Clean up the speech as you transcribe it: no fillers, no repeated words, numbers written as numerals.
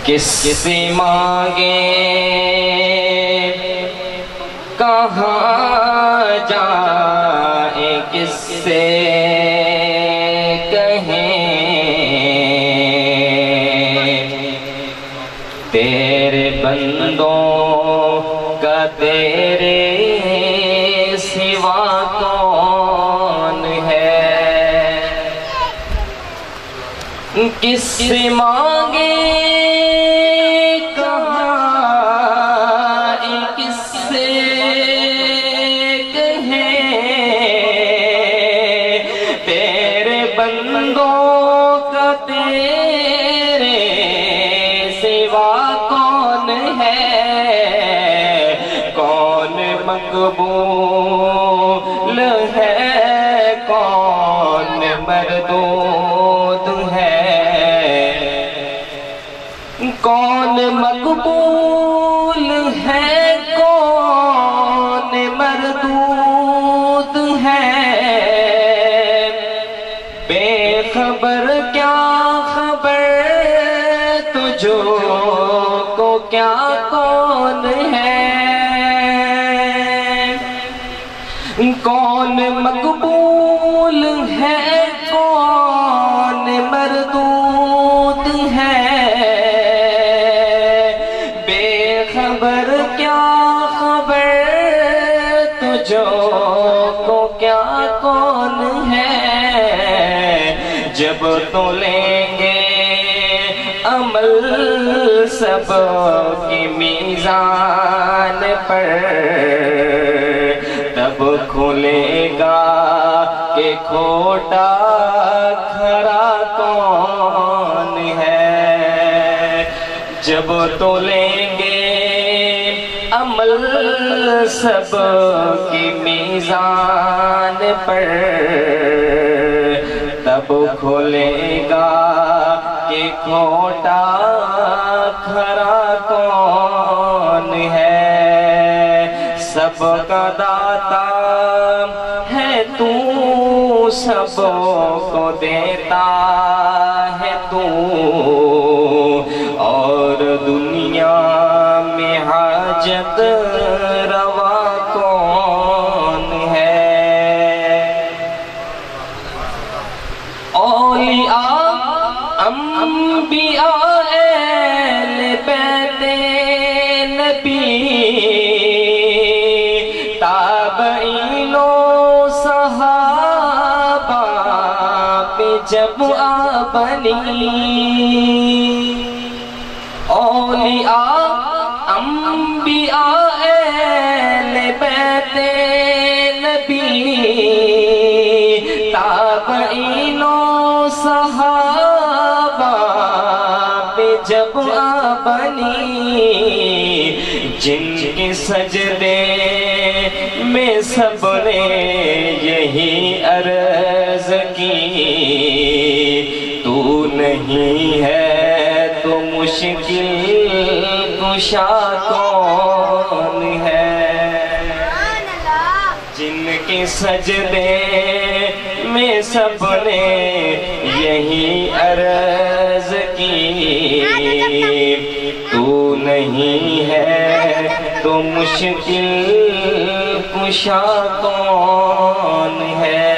کس سے مانگے کہاں جائیں کس سے کہیں تیرے بندوں کا تیرے سوا کون ہے کس سے مانگے کہاں کس سے کہیں تیرے بندوں کا تیرے سوا کون ہے کون مقبول ہے کون مردود ہے کون مقبول ہے کون مردود ہے بے خبر کیا خبر تجھو کو کیا کون ہے کون مقبول ہے کون مردود ہے بے خبر کیا خبر تجھو کو کیا کون ہے جب تو لیں گے عمل سب کی میزان پر تب کھلے گا کہ کھوٹا کھرا کون ہے جب تو لیں گے عمل سب کی میزان پر تب کھلے گا کہ کھوٹا کھرا کون ہے سب کا داتا ہے تو سب کو دیتا ہے تو اور دنیا میں حاجت روا کون ہے اولیاء انبیاء اہل بیت نبی تابعین و صحابہ پہ جب آبنی اولیاء انبیاء اہل بیت نبی تابعین و صحابہ پہ جب آبنی جن کے سجدے میں سب نے یہی عرض کی تو نہیں ہے تو مشکل کشا کون ہے جن کے سجدے میں سب نے یہی عرض کی تو نہیں ہے تو مشکل کشا کون ہے